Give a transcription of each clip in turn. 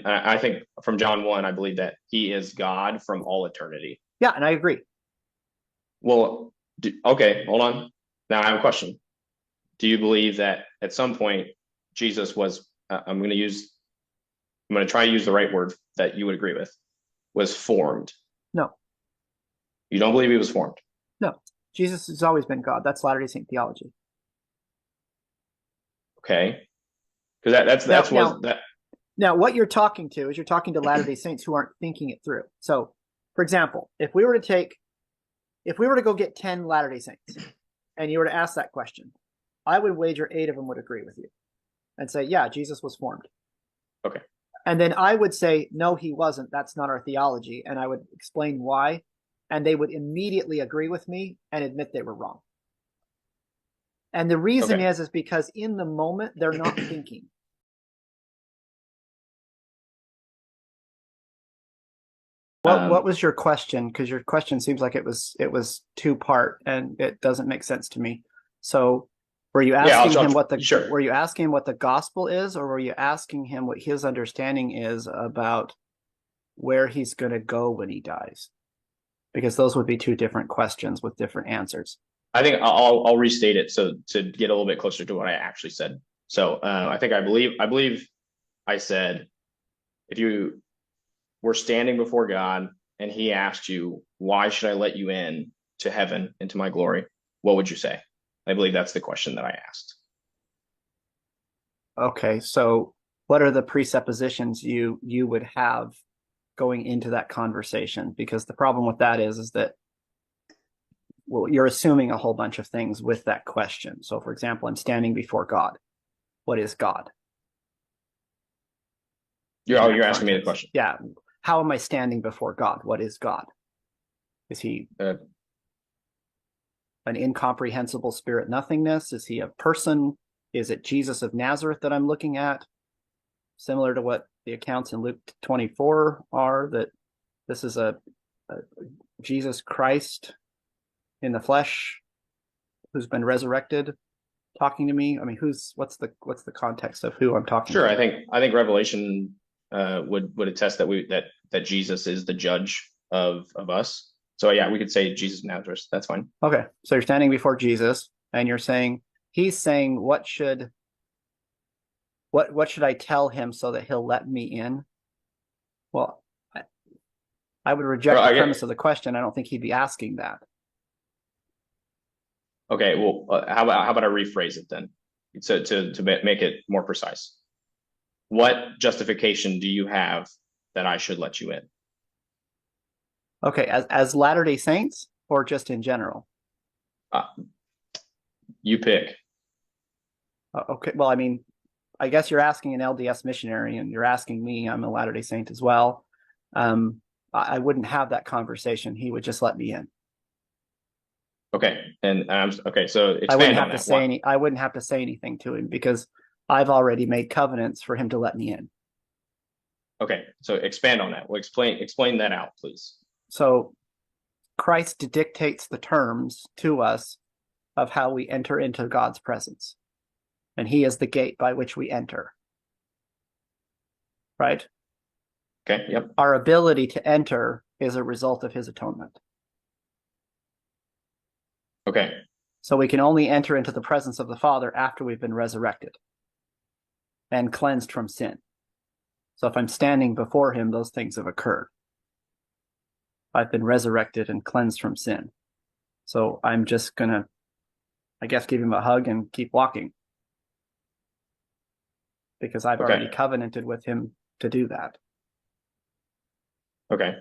And I think from John 1, I believe that he is God from all eternity. Yeah, and I agree. Well, okay, hold on. Now I have a question. Do you believe that at some point Jesus was, I'm going to try to use the right word that you would agree with, was formed? No, You don't believe he was formed? no. Jesus has always been God. That's Latter-day Saint theology. Okay. Because that's was that. Now, what you're talking to is you're talking to Latter-day Saints who aren't thinking it through. So, for example, if we were to go get 10 Latter-day Saints and you were to ask that question, I would wager 8 of them would agree with you and say, yeah, Jesus was formed. Okay. And then I would say, no, he wasn't. That's not our theology. And I would explain why. And they would immediately agree with me and admit they were wrong. And the reason is because in the moment, they're not thinking. What was your question? Because your question seems like it was two-part, and it doesn't make sense to me. So, were you asking him were you asking him what the gospel is, or were you asking him what his understanding is about where he's going to go when he dies? Because those would be two different questions with different answers. I think I'll restate it so to get a little bit closer to what I actually said. So I believe I said, if you were standing before God and he asked you, why should I let you in to heaven, into my glory? What would you say? I believe that's the question that I asked. Okay, so what are the presuppositions you would have going into that conversation? Because the problem with that is that, well, you're assuming a whole bunch of things with that question. So, for example, I'm standing before God. What is God? You're asking me the question. Yeah. How am I standing before God? What is God? Is he an incomprehensible spirit nothingness? Is he a person? Is it Jesus of Nazareth that I'm looking at? Similar to what the accounts in Luke 24 are, that this is a Jesus Christ in the flesh who's been resurrected talking to me. I mean, what's the context of who I'm talking to? Sure. I think Revelation would attest that Jesus is the judge of us. So yeah, we could say Jesus of Nazareth. That's fine. Okay. So you're standing before Jesus and you're saying, he's saying, what should I tell him so that he'll let me in? Well, I would reject the premise of the question. I don't think he'd be asking that. Okay. Well, how about I rephrase it then? So to make it more precise. What justification do you have that I should let you in? Okay, as Latter-day Saints or just in general? You pick. Okay, well, I mean, I guess you're asking an LDS missionary, and you're asking me. I'm a Latter-day Saint as well. I wouldn't have that conversation. He would just let me in. Okay, and okay. So I wouldn't have to say I wouldn't have to say anything to him because I've already made covenants for him to let me in. Okay, so expand on that. Well, explain that out, please. So Christ dictates the terms to us of how we enter into God's presence. And he is the gate by which we enter. Right? Okay, yep. Our ability to enter is a result of his atonement. Okay. So we can only enter into the presence of the Father after we've been resurrected and cleansed from sin. So if I'm standing before him, those things have occurred. I've been resurrected and cleansed from sin. So I'm just going to, I guess, give him a hug and keep walking. Because I've already covenanted with him to do that. Okay.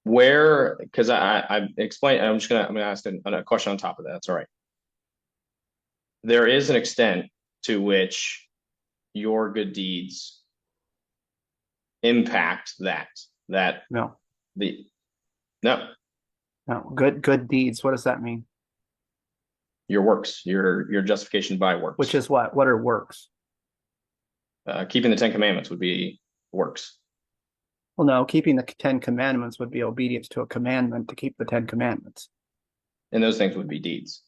Where, because I explained, I'm gonna ask a question on top of that. That's all right. There is an extent to which your good deeds impact that. No. No. Good deeds. What does that mean? Your works, your justification by works. Which is what? What are works? Keeping the 10 Commandments would be works. Well, no, keeping the 10 Commandments would be obedience to a commandment to keep the 10 Commandments. And those things would be deeds.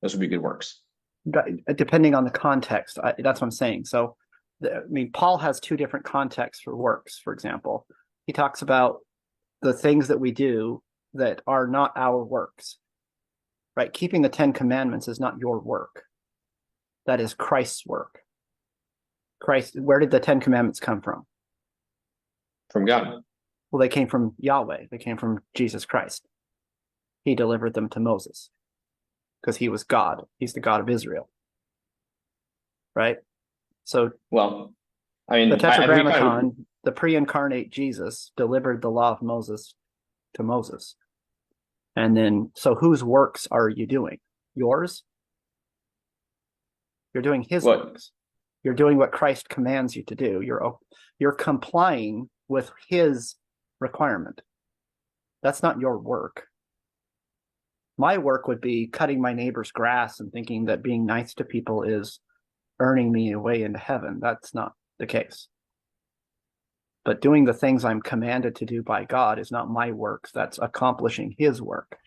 Those would be good works. Depending on the context, that's what I'm saying. So Paul has two different contexts for works, for example. He talks about the things that we do that are not our works, right? Keeping the 10 Commandments is not your work. That is Christ's work. Christ, where did the 10 Commandments come from? From God. Well, they came from Yahweh. They came from Jesus Christ. He delivered them to Moses because he was God. He's the God of Israel. Right? So, well, I mean, the Tetragrammaton, the pre-incarnate Jesus, delivered the law of Moses to Moses. And then, so whose works are you doing? Yours? You're doing his works. You're doing what Christ commands you to do. You're complying with his requirement. That's not your work. My work would be cutting my neighbor's grass and thinking that being nice to people is earning me a way into heaven. That's not the case. But doing the things I'm commanded to do by God is not my works. That's accomplishing his work.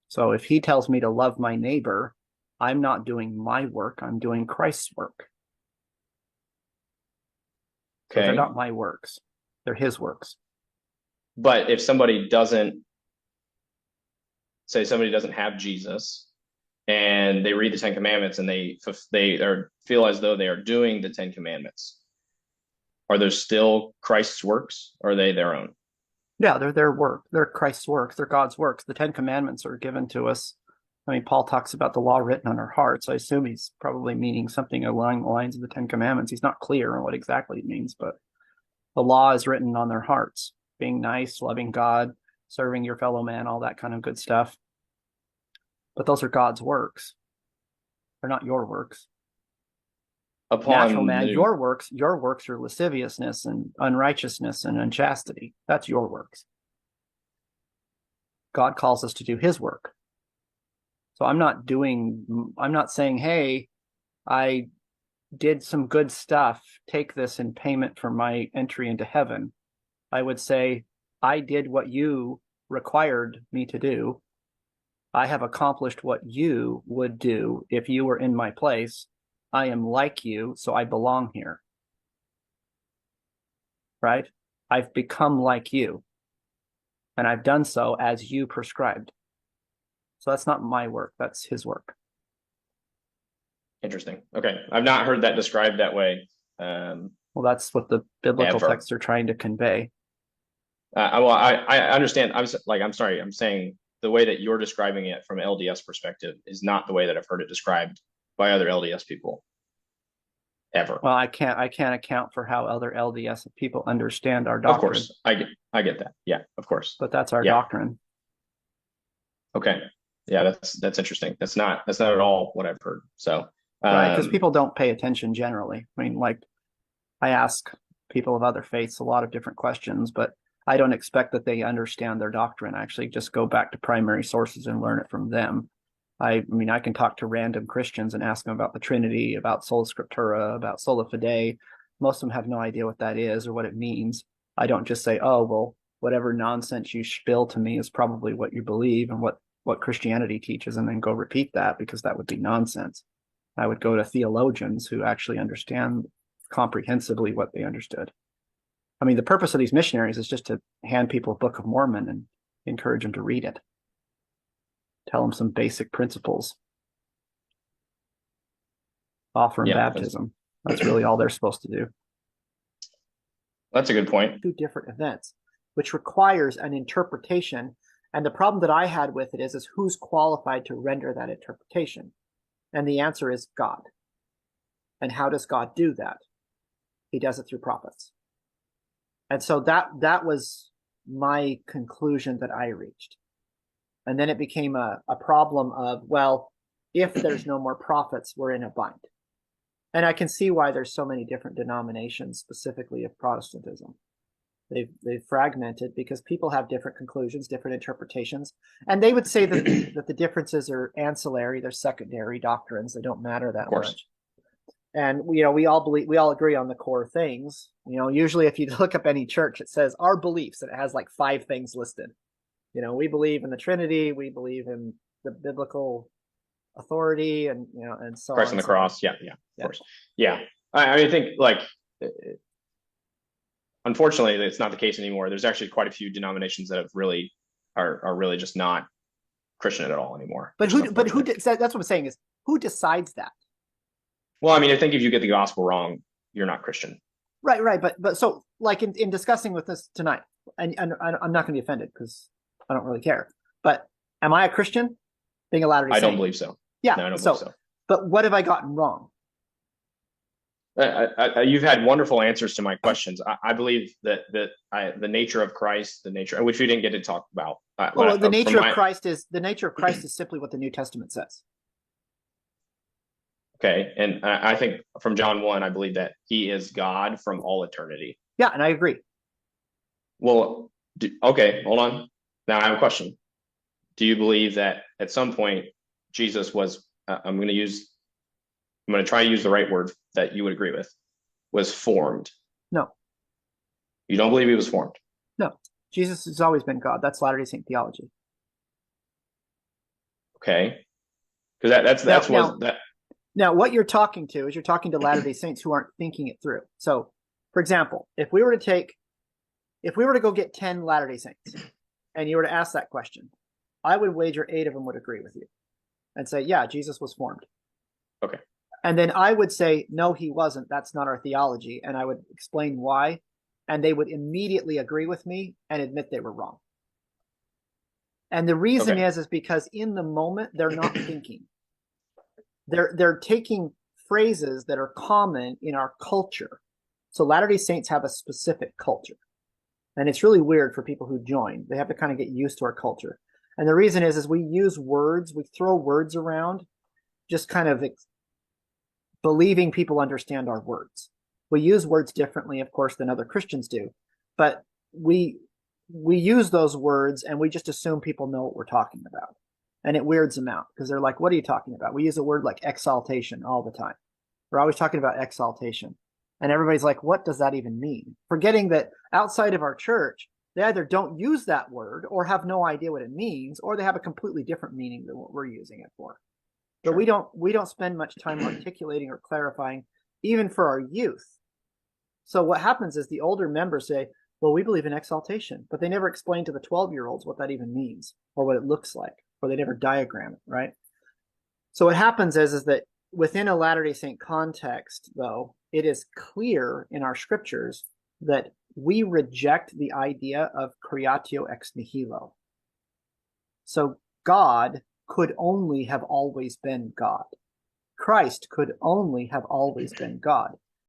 So if he tells me to love my neighbor, I'm not doing my work. I'm doing Christ's work. Okay. So they're not my works. They're his works. But if somebody doesn't have Jesus and they read the 10 Commandments and they feel as though they are doing the 10 Commandments, are those still Christ's works, or are they their own? Yeah, they're their work. They're Christ's works. They're God's works. The 10 Commandments are given to us. I mean, Paul talks about the law written on our hearts. I assume he's probably meaning something along the lines of the 10 Commandments. He's not clear on what exactly it means, but the law is written on their hearts. Being nice, loving God, serving your fellow man, all that kind of good stuff. But those are God's works. They're not your works. Natural man, your works are lasciviousness and unrighteousness and unchastity. That's your works. God calls us to do his work. So I'm not saying, hey, I did some good stuff, take this in payment for my entry into heaven. I would say, I did what you required me to do. I have accomplished what you would do if you were in my place. I am like you, so I belong here. Right? I've become like you. And I've done so as you prescribed. So that's not my work. That's his work. Interesting. Okay. I've not heard that described that way. Well, that's what the biblical texts are trying to convey. Well, I understand. I'm sorry. I'm saying the way that you're describing it from LDS perspective is not the way that I've heard it described by other LDS people ever. Well, I can't account for how other LDS people understand our doctrine. Of course, I get that. Yeah, of course. But that's our doctrine. Okay. Yeah, that's interesting. That's not at all what I've heard. So, right, because people don't pay attention generally. I mean, like, I ask people of other faiths a lot of different questions, but I don't expect that they understand their doctrine. I actually just go back to primary sources and learn it from them. I mean, I can talk to random Christians and ask them about the Trinity, about sola scriptura, about sola fide. Most of them have no idea what that is or what it means. I don't just say, oh, well, whatever nonsense you spill to me is probably what you believe and what Christianity teaches, and then go repeat that, because that would be nonsense. I would go to theologians who actually understand comprehensively what they understood. I mean, the purpose of these missionaries is just to hand people a Book of Mormon and encourage them to read it. Tell them some basic principles. Offer them baptism. That's really all they're supposed to do. That's a good point. Two different events, which requires an interpretation. And the problem that I had with it is who's qualified to render that interpretation? And the answer is God. And how does God do that? He does it through prophets. And so that was my conclusion that I reached. And then it became a problem of, well, if there's no more prophets, we're in a bind. And I can see why there's so many different denominations, specifically of Protestantism. They've fragmented because people have different conclusions, different interpretations. And they would say that the differences are ancillary, they're secondary doctrines, they don't matter that much. And we all agree on the core things. Usually if you look up any church, it says our beliefs, and it has like 5 things listed. We believe in the Trinity, we believe in the biblical authority, and so Christ on the cross. Yeah, of course. Yeah. I think like, unfortunately, it's not the case anymore. There's actually quite a few denominations that have really are really just not Christian at all anymore. But who that's what I'm saying is who decides that? Well, I mean, I think if you get the gospel wrong, you're not Christian. Right. But so like in discussing with this tonight, and I'm not going to be offended because I don't really care. But am I a Christian? Being a Latter-day Saint? I don't believe so. Yeah. No, I don't believe so. But what have I gotten wrong? You've had wonderful answers to my questions. I believe that the nature of Christ, the nature, which we didn't get to talk about. The nature of Christ is simply what the New Testament says. Okay, and I think from John 1, I believe that he is God from all eternity. Yeah, and I agree. Well, okay, hold on. Now I have a question. Do you believe that at some point Jesus was, I'm going to try to use the right word that you would agree with, was formed? No. You don't believe he was formed? No. Jesus has always been God. That's Latter-day Saint theology. Okay. Because that. Now, what you're talking to is you're talking to Latter-day Saints who aren't thinking it through. So, for example, if we were to go get 10 Latter-day Saints and you were to ask that question, I would wager 8 of them would agree with you and say, yeah, Jesus was formed. Okay. And then I would say, no, he wasn't. That's not our theology. And I would explain why. And they would immediately agree with me and admit they were wrong. And the reason is because in the moment, they're not thinking. They're taking phrases that are common in our culture. So Latter-day Saints have a specific culture. And it's really weird for people who join. They have to kind of get used to our culture. And the reason is we use words, we throw words around, just kind of believing people understand our words. We use words differently, of course, than other Christians do. But we use those words and we just assume people know what we're talking about. And it weirds them out because they're like, what are you talking about? We use a word like exaltation all the time. We're always talking about exaltation. And everybody's like, what does that even mean? Forgetting that outside of our church, they either don't use that word or have no idea what it means, or they have a completely different meaning than what we're using it for. But we don't spend much time articulating or clarifying, even for our youth. So what happens is the older members say, well, we believe in exaltation, but they never explain to the 12-year-olds what that even means or what it looks like, or they never diagram it, right? So what happens is that within a Latter-day Saint context, though, it is clear in our scriptures that we reject the idea of creatio ex nihilo. So God could only have always been God. Christ could only have always been God.